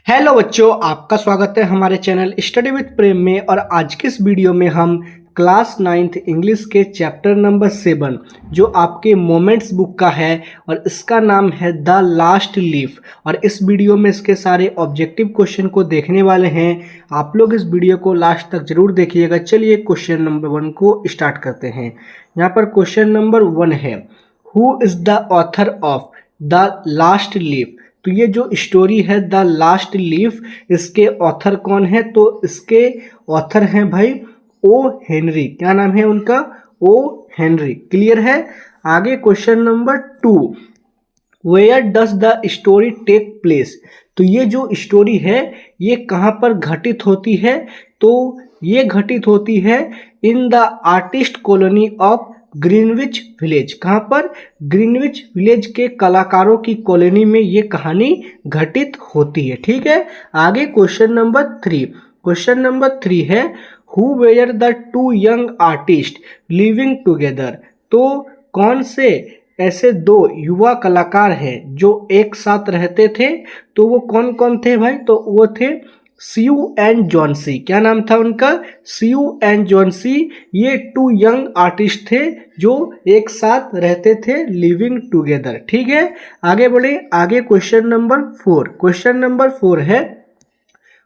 Hello बच्चों, आपका स्वागत है हमारे चैनल स्टडी विद प्रेम में। और आज के इस वीडियो में हम क्लास 9th इंग्लिश के चैप्टर नंबर 7 जो आपके मोमेंट्स बुक का है और इसका नाम है द लास्ट लीफ। और इस वीडियो में इसके सारे ऑब्जेक्टिव क्वेश्चन को देखने वाले हैं। आप लोग इस वीडियो को लास्ट तक जरूर देखिएगा। चलिए क्वेश्चन नंबर 1 को स्टार्ट करते हैं। यहाँ पर क्वेश्चन नंबर 1 है, who is the author of the last leaf. तो ये जो स्टोरी है द लास्ट लीफ, इसके ऑथर कौन है? तो इसके ऑथर हैं भाई ओ हेनरी। क्या नाम है उनका? O Henry. क्लियर है। आगे question number 2, where does the story take place. तो ये जो स्टोरी है ये कहाँ पर घटित होती है? तो ये घटित होती है in the artist colony of Greenwich village. कहाँ पर? ग्रीनविच विलेज के कलाकारों की कॉलोनी में ये कहानी घटित होती है। ठीक है। आगे क्वेश्चन नंबर 3, क्वेश्चन नंबर 3 है, who were the two young artist living together. तो कौन से ऐसे दो युवा कलाकार हैं जो एक साथ रहते थे? तो वो कौन कौन थे भाई? तो वो थे सीयू एंड जॉनसी। क्या नाम था उनका? Sue and Johnsy. ये टू यंग आर्टिस्ट थे जो एक साथ रहते थे, लिविंग टुगेदर। ठीक है। आगे बढ़े। आगे क्वेश्चन नंबर 4, क्वेश्चन नंबर 4 है,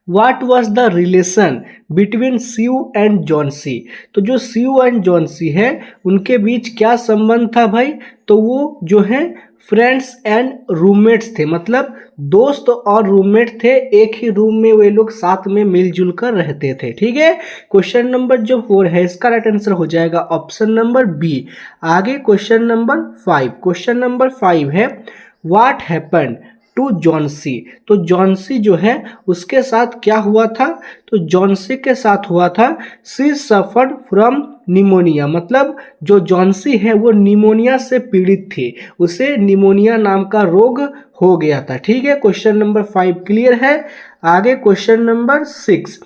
What was the relation between Sue and Johnsy. तो जो सीयू एंड जॉनसी है उनके बीच क्या संबंध था भाई? तो वो जो है फ्रेंड्स एंड रूममेट्स थे, मतलब दोस्त और रूममेट थे। एक ही रूम में वे लोग साथ में मिलजुल कर रहते थे। ठीक है। क्वेश्चन नंबर जो 4 है इसका राइट आंसर हो जाएगा ऑप्शन नंबर बी। आगे क्वेश्चन नंबर 5, क्वेश्चन नंबर 5 है, व्हाट हैपेंड टू जॉनसी। तो जॉनसी जो है उसके साथ क्या हुआ था? तो जॉनसी के साथ हुआ था, सी सफर्ड फ्रॉम निमोनिया। मतलब जो जॉनसी है वो निमोनिया से पीड़ित थी, उसे निमोनिया नाम का रोग हो गया था। ठीक है। क्वेश्चन नंबर 5 क्लियर है। आगे question number 6,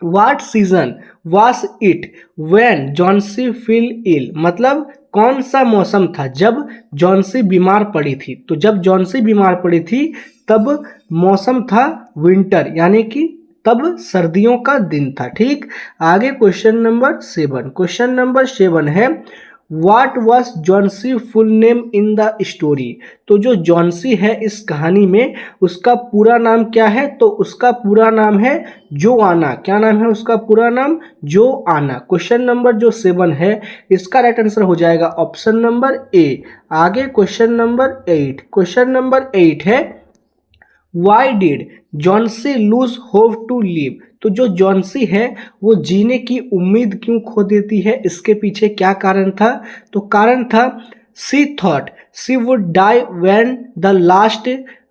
what season was it when Johnsy feel ill. मतलब कौन सा मौसम था जब जॉनसी बीमार पड़ी थी? तो जब जॉनसी बीमार पड़ी थी तब मौसम था विंटर, यानी कि तब सर्दियों का दिन था। ठीक। आगे क्वेश्चन नंबर 7, क्वेश्चन नंबर 7 है, what was Johnsy full name in the story. तो जो जॉनसी है इस कहानी में उसका पूरा नाम क्या है? तो उसका पूरा नाम है जोआना। क्या नाम है उसका पूरा नाम? जोआना। क्वेश्चन नंबर जो 7 है इसका राइट आंसर हो जाएगा ऑप्शन नंबर ए। आगे क्वेश्चन नंबर 8, क्वेश्चन नंबर 8 है, why did Johnsy lose hope to live. तो जो जॉनसी है वो जीने की उम्मीद क्यों खो देती है? इसके पीछे क्या कारण था? तो कारण था, she thought she would die when the last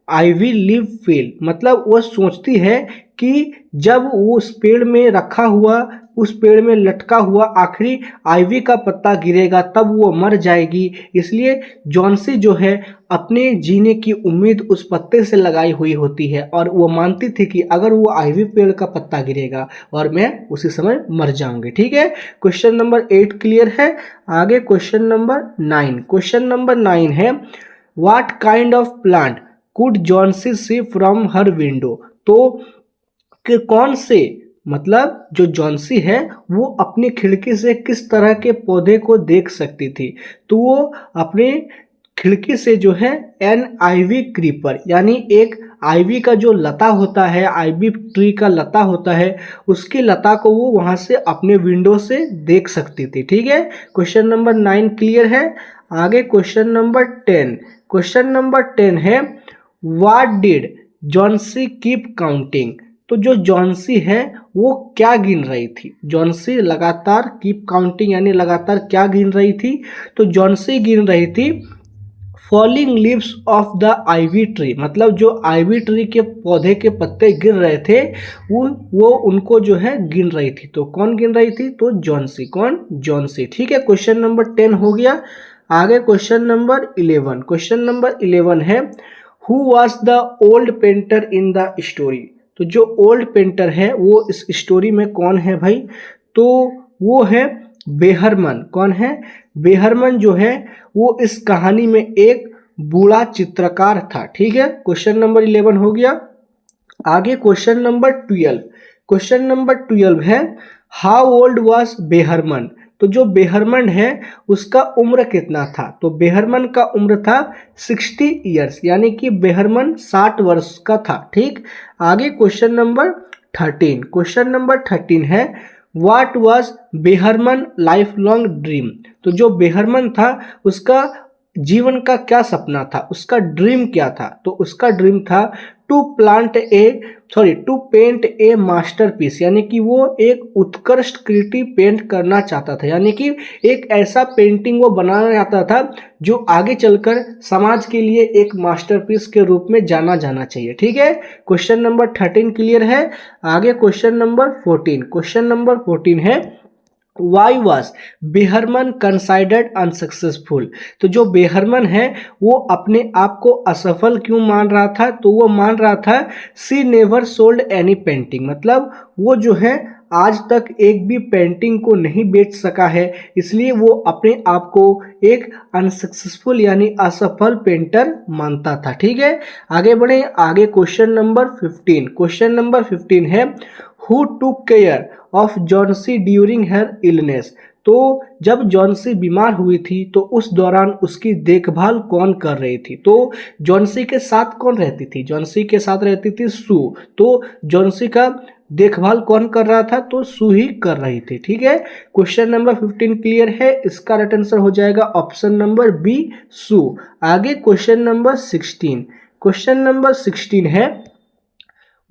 ivy leaf fell. मतलब वह सोचती है कि जब वो उस पेड़ में रखा हुआ, उस पेड़ में लटका हुआ आखिरी आईवी का पत्ता गिरेगा तब वो मर जाएगी। इसलिए जॉनसी जो है अपने जीने की उम्मीद उस पत्ते से लगाई हुई होती है और वो मानती थी कि अगर वो आईवी पेड़ का पत्ता गिरेगा और मैं उसी समय मर जाऊंगी। ठीक है। क्वेश्चन नंबर 8 क्लियर है। आगे क्वेश्चन नंबर 9, क्वेश्चन नंबर 9 है, what kind of plant could Johnsy see from her window. तो कि कौन से, मतलब जो जॉनसी है वो अपनी खिड़की से किस तरह के पौधे को देख सकती थी? तो वो अपने खिड़की से जो है एन आईवी क्रीपर, यानी एक आईवी का जो लता होता है, आईवी ट्री का लता होता है, उसकी लता को वो वहां से अपने विंडो से देख सकती थी। ठीक है। क्वेश्चन नंबर 9 क्लियर है। आगे क्वेश्चन नंबर 10, क्वेश्चन नंबर 10 है, what did Johnsy keep counting. तो जो जॉनसी है वो क्या गिन रही थी? जॉनसी लगातार कीप काउंटिंग यानी लगातार क्या गिन रही थी? तो जॉनसी गिन रही थी falling leaves of the ivy tree. मतलब जो आईवी ट्री के पौधे के पत्ते गिर रहे थे वो उनको जो है गिन रही थी। तो कौन गिन रही थी? तो जॉनसी। कौन? जॉनसी। ठीक है। क्वेश्चन नंबर 10 हो गया। आगे क्वेश्चन नंबर 11, क्वेश्चन नंबर 11 है, who was the old painter in the story. तो जो ओल्ड पेंटर है वो इस स्टोरी में कौन है भाई? तो वो है बेहरमन। कौन है? बेहरमन जो है वो इस कहानी में एक बूढ़ा चित्रकार था। ठीक है। क्वेश्चन नंबर 11 हो गया। आगे क्वेश्चन नंबर 12। क्वेश्चन नंबर 12 है हाउ ओल्ड वाज बेहरमन। तो जो बेहरमन है उसका उम्र कितना था? तो बेहरमन का उम्र था 60 ईयर्स, यानी कि बेहरमन 60 वर्ष का था। ठीक, आगे क्वेश्चन नंबर 13। क्वेश्चन नंबर 13 है what was Behrman life long dream. तो जो बेहरमन था उसका जीवन का क्या सपना था, उसका ड्रीम क्या था? तो उसका ड्रीम था टू पेंट ए मास्टरपीस, यानी कि वो एक उत्कृष्ट कृति पेंट करना चाहता था, यानी कि एक ऐसा पेंटिंग वो बनाना चाहता था जो आगे चलकर समाज के लिए एक मास्टरपीस के रूप में जाना जाना चाहिए। ठीक है, क्वेश्चन नंबर 13 क्लियर है। आगे क्वेश्चन नंबर 14। क्वेश्चन नंबर 14 है why was Behrman considered unsuccessful. तो जो बेहरमन है वो अपने आप को असफल क्यों मान रहा था? तो वो मान रहा था सी नेवर सोल्ड एनी पेंटिंग, मतलब वो जो है आज तक एक भी पेंटिंग को नहीं बेच सका है, इसलिए वो अपने आप को एक अनसक्सेसफुल यानी असफल पेंटर मानता था। ठीक है, आगे बढ़े। आगे क्वेश्चन नंबर 15। क्वेश्चन नंबर 15 है who took care of Johnsy during her illness. तो जब जॉन्सी बीमार हुई थी तो उस दौरान उसकी देखभाल कौन कर रही थी? तो जॉन्सी के साथ कौन रहती थी? जॉन्सी के साथ रहती थी सू। तो जॉन्सी का देखभाल कौन कर रहा था? तो सू ही कर रही थी। ठीक है, क्वेश्चन नंबर 15 क्लियर है। इसका राइट आंसर हो जाएगा ऑप्शन नंबर बी, सू। आगे क्वेश्चन नंबर 16। क्वेश्चन नंबर 16 है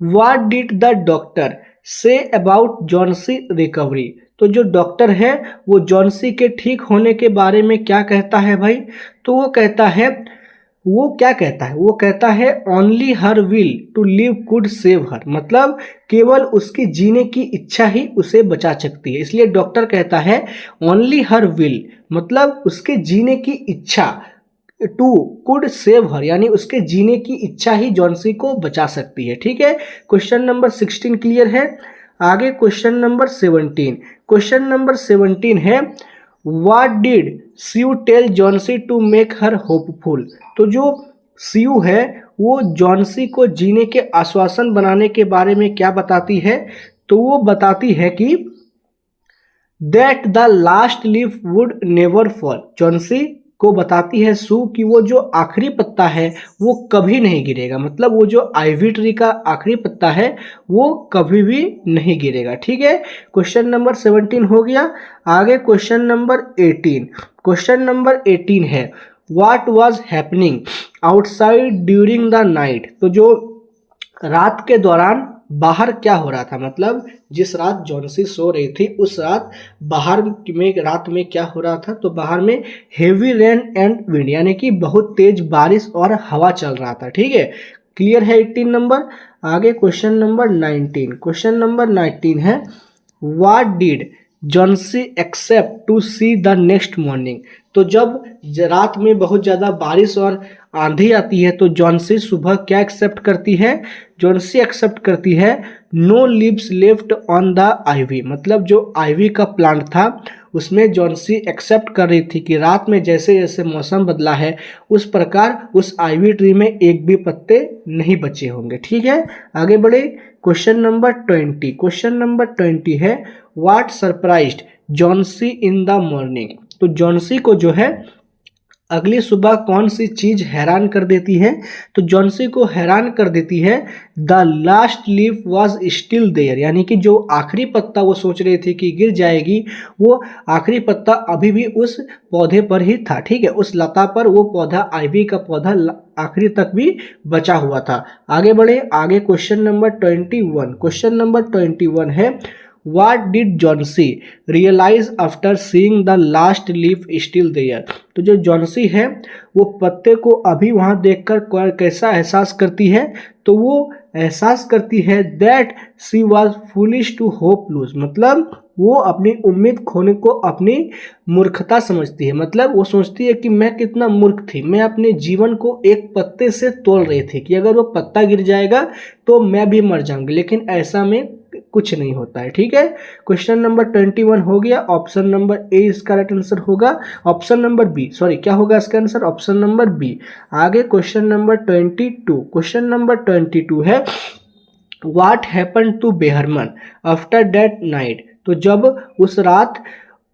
what did the doctor say about Johnsy recovery. तो जो डॉक्टर है वो जॉन्सी के ठीक होने के बारे में क्या कहता है भाई? तो वो क्या कहता है? वो कहता है only her will to live could save her, मतलब केवल उसकी जीने की इच्छा ही उसे बचा सकती है। इसलिए डॉक्टर कहता है ओनली हर विल, मतलब उसके जीने की इच्छा, टू कुड सेव हर, यानी उसके जीने की इच्छा ही जॉन्सी को बचा सकती है। ठीक है, क्वेश्चन नंबर 16 क्लियर है। आगे क्वेश्चन नंबर 17। क्वेश्चन नंबर 17 है what did Sue tell Johnsy to make her hopeful. तो जो सीयू है वो जॉन्सी को जीने के आश्वासन बनाने के बारे में क्या बताती है? तो वो बताती है कि that the last leaf would never fall. Johnsy को बताती है सू कि वो जो आखिरी पत्ता है वो कभी नहीं गिरेगा, मतलब वो जो आइवी ट्री का आखिरी पत्ता है वो कभी भी नहीं गिरेगा। ठीक है, क्वेश्चन नंबर 17 हो गया। आगे क्वेश्चन नंबर 18। क्वेश्चन नंबर 18 है what was happening outside during the night. तो जो रात के दौरान बाहर क्या हो रहा था, मतलब जिस रात जॉन्सी सो रही थी उस रात बाहर में रात में क्या हो रहा था? तो बाहर में हेवी रेन एंड विंड, यानी कि बहुत तेज बारिश और हवा चल रहा था। ठीक है, क्लियर है 18 नंबर। आगे क्वेश्चन नंबर 19। क्वेश्चन नंबर 19 है what did Johnsy expect to see the next morning. तो जब रात में बहुत ज़्यादा बारिश और आंधी आती है तो जॉन्सी सुबह क्या एक्सेप्ट करती है? जॉन्सी एक्सेप्ट करती है no leaves left on the ivy, मतलब जो आइवी का प्लांट था उसमें जॉन्सी एक्सेप्ट कर रही थी कि रात में जैसे जैसे मौसम बदला है उस प्रकार उस आइवी ट्री में एक भी पत्ते नहीं बचे होंगे। ठीक है, आगे बढ़े। Question number 20। क्वेश्चन नंबर 20 है what surprised Johnsy in the morning. तो जॉन्सी को जो है अगली सुबह कौन सी चीज हैरान कर देती है? तो जॉन्सी को हैरान कर देती है the last leaf was still there, यानी कि जो आखिरी पत्ता वो सोच रही थी कि गिर जाएगी वो आखिरी पत्ता अभी भी उस पौधे पर ही था। ठीक है, उस लता पर वो पौधा आइवी का पौधा आखिरी तक भी बचा हुआ था। आगे बढ़े। आगे क्वेश्चन नंबर 21। क्वेश्चन नंबर 21 है What did Johnsy realize after seeing the last leaf still there. तो जो जॉन्सी है वो पत्ते को अभी वहाँ देखकर कैसा एहसास करती है? तो वो एहसास करती है that she was foolish to hope lose, मतलब वो अपनी उम्मीद खोने को अपनी मूर्खता समझती है। मतलब वो सोचती है कि मैं कितना मूर्ख थी, मैं अपने जीवन को एक पत्ते से तोल रही थी कि अगर वो पत्ता गिर जाएगा तो मैं भी मर जाऊंगी, लेकिन ऐसा में कुछ नहीं होता है। ठीक है, क्वेश्चन नंबर 21 हो गया। ऑप्शन नंबर ए इसका राइट आंसर होगा। ऑप्शन नंबर बी, सॉरी क्या होगा इसका आंसर? Option number B. आगे क्वेश्चन नंबर 22। क्वेश्चन नंबर 22 है what happen to Behrman after that night. तो जब उस रात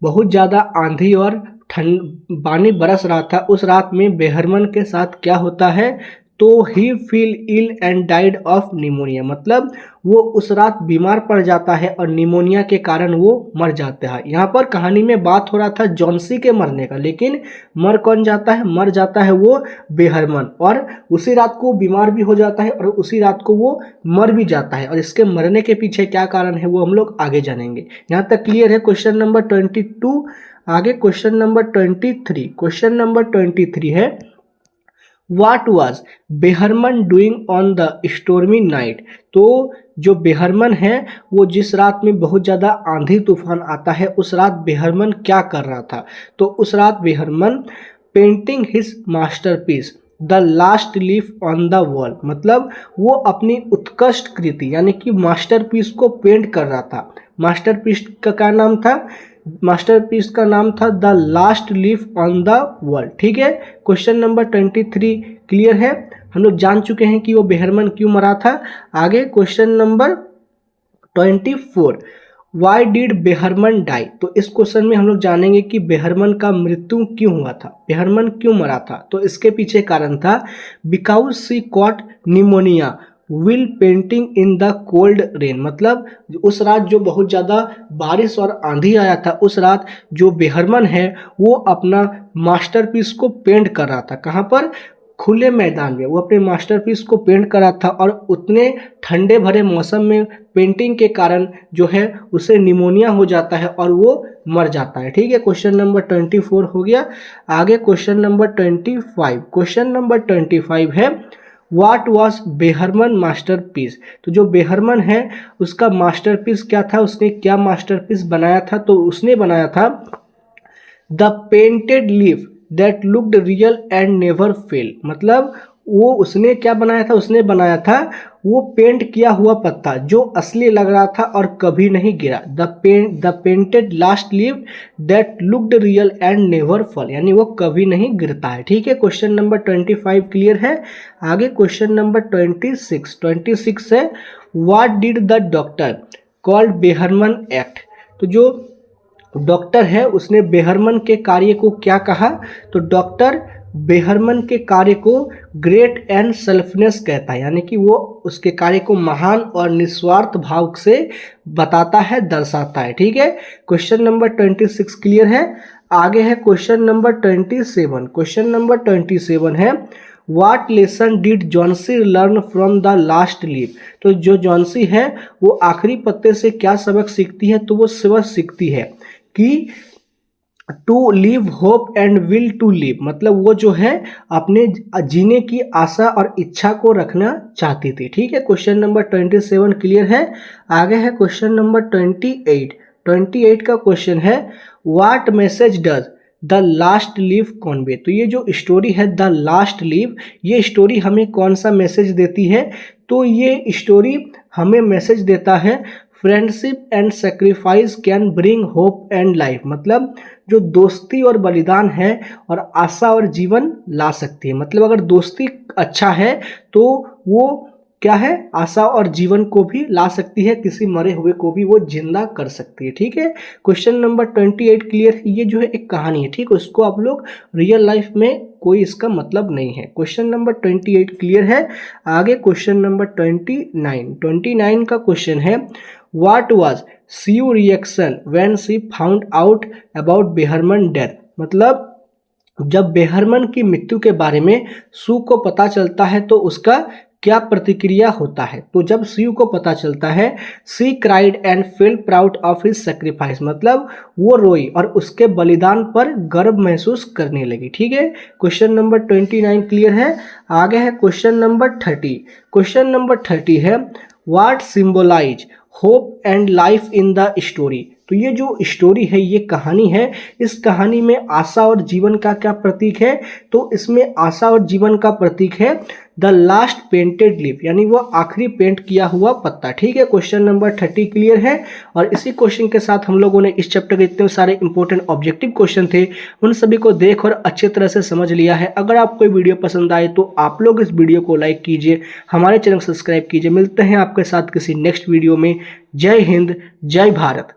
बहुत ज़्यादा आंधी और ठंड पानी बरस रहा था, उस रात में बेहरमन के साथ क्या होता है, तो he feel ill and died of pneumonia. मतलब वो उस रात बीमार पड़ जाता है और निमोनिया के कारण वो मर जाता है। यहाँ पर कहानी में बात हो रहा था जॉन्सी के मरने का, लेकिन मर कौन जाता है, मर जाता है वो बेहरमन, और उसी रात को बीमार भी हो जाता है और उसी रात को वो मर भी जाता है। और इसके मरने के पीछे क्या कारण है वो हम लोग आगे जानेंगे। यहाँ तक क्लियर है। Question number 22। आगे क्वेश्चन नंबर 23। क्वेश्चन नंबर 23 है, What was Behrman doing on the stormy night. तो जो बेहरमन है वो जिस रात में बहुत ज़्यादा आंधी तूफान आता है, उस रात बेहरमन क्या कर रहा था। तो उस रात Behrman painting his masterpiece the last leaf on the wall. मतलब वो अपनी उत्कृष्ट कृति यानी कि मास्टरपीस को पेंट कर रहा था। मास्टरपीस का क्या नाम था, मास्टरपीस का नाम था the last leaf on the wall. ठीक है। क्वेश्चन नंबर 23 क्लियर है। हम लोग जान चुके हैं कि वो बेहरमन क्यों मरा था। आगे question number 24, why did Behrman die. तो इस क्वेश्चन में हम लोग जानेंगे कि बेहरमन का मृत्यु क्यों हुआ था, बेहरमन क्यों मरा था। तो इसके पीछे कारण था because she caught pneumonia will painting in the cold rain. मतलब उस रात जो बहुत ज़्यादा बारिश और आंधी आया था, उस रात जो बेहरमन है वो अपना मास्टरपीस को पेंट कर रहा था। कहाँ पर, खुले मैदान में वो अपने मास्टरपीस को पेंट कर रहा था, और उतने ठंडे भरे मौसम में पेंटिंग के कारण जो है उसे निमोनिया हो जाता है और वो मर जाता है। ठीक है। क्वेश्चन नंबर 24 हो गया। आगे क्वेश्चन नंबर 25। क्वेश्चन नंबर 25 है, व्हाट वॉज बेहरमन मास्टरपीस। तो जो बेहरमन है उसका मास्टरपीस क्या था, उसने क्या मास्टरपीस बनाया था। तो उसने बनाया था the painted leaf that looked real and never fail. मतलब वो उसने क्या बनाया था, उसने बनाया था वो पेंट किया हुआ पत्ता जो असली लग रहा था और कभी नहीं गिरा। The painted last leaf that looked real and never fall, यानी वो कभी नहीं गिरता है। ठीक है। क्वेश्चन नंबर 25 क्लियर है। आगे क्वेश्चन नंबर 26 है, what did the doctor called Behrman act. तो जो डॉक्टर है उसने बेहरमन के कार्य को क्या कहा। तो डॉक्टर बेहरमन के कार्य को ग्रेट एंड सेल्फनेस कहता है, यानी कि वो उसके कार्य को महान और निस्वार्थ भाव से बताता है, दर्शाता है। ठीक है। क्वेश्चन नंबर 26 क्लियर है। आगे है क्वेश्चन नंबर 27। क्वेश्चन नंबर 27 है, what lesson did Johnsy learn from the last leaf. तो जो जॉन्सी है वो आखिरी पत्ते से क्या सबक सीखती है। तो वो सबक सीखती है कि to live hope and will to live. मतलब वो जो है अपने जीने की आशा और इच्छा को रखना चाहती थी। ठीक है। क्वेश्चन नंबर 27 क्लियर है। आगे है क्वेश्चन नंबर 28 का क्वेश्चन है, what message does the last leaf Conway. तो ये जो स्टोरी है द लास्ट लीफ, ये स्टोरी हमें कौन सा मैसेज देती है। तो ये स्टोरी हमें मैसेज देता है, friendship and sacrifice can bring hope and life. मतलब जो दोस्ती और बलिदान है और आशा और जीवन ला सकती है। मतलब अगर दोस्ती अच्छा है तो वो क्या है, आशा और जीवन को भी ला सकती है, किसी मरे हुए को भी वो जिंदा कर सकती है। ठीक है। क्वेश्चन नंबर 28 क्लियर है। ये जो है एक कहानी है, ठीक है, उसको आप लोग रियल लाइफ में कोई इसका मतलब नहीं है। क्वेश्चन नंबर 28 क्लियर है। आगे क्वेश्चन नंबर 29 का क्वेश्चन है, what was Sue reaction when she found out about Behrman death. मतलब जब बेहरमन की मृत्यु के बारे में सू को पता चलता है तो उसका क्या प्रतिक्रिया होता है। तो जब सीयू को पता चलता है, she cried and feel proud of his sacrifice. मतलब वो रोई और उसके बलिदान पर गर्व महसूस करने लगी। ठीक है। क्वेश्चन नंबर 29 क्लियर है। आगे है क्वेश्चन नंबर 30। क्वेश्चन नंबर 30 है, what symbolize hope and life in the story. तो ये जो स्टोरी है, ये कहानी है, इस कहानी में आशा और जीवन का क्या प्रतीक है। तो इसमें आशा और जीवन का प्रतीक है द लास्ट पेंटेड लीफ, यानी वो आखिरी पेंट किया हुआ पत्ता। ठीक है, क्वेश्चन नंबर 30 क्लियर है। और इसी क्वेश्चन के साथ हम लोगों ने इस चैप्टर के जितने सारे इंपॉर्टेंट ऑब्जेक्टिव क्वेश्चन थे उन सभी को देख और अच्छे तरह से समझ लिया है। अगर आपको वीडियो पसंद आए तो आप लोग इस वीडियो को लाइक कीजिए, हमारे चैनल को सब्सक्राइब कीजिए। मिलते हैं आपके साथ किसी नेक्स्ट वीडियो में। जय हिंद, जय भारत।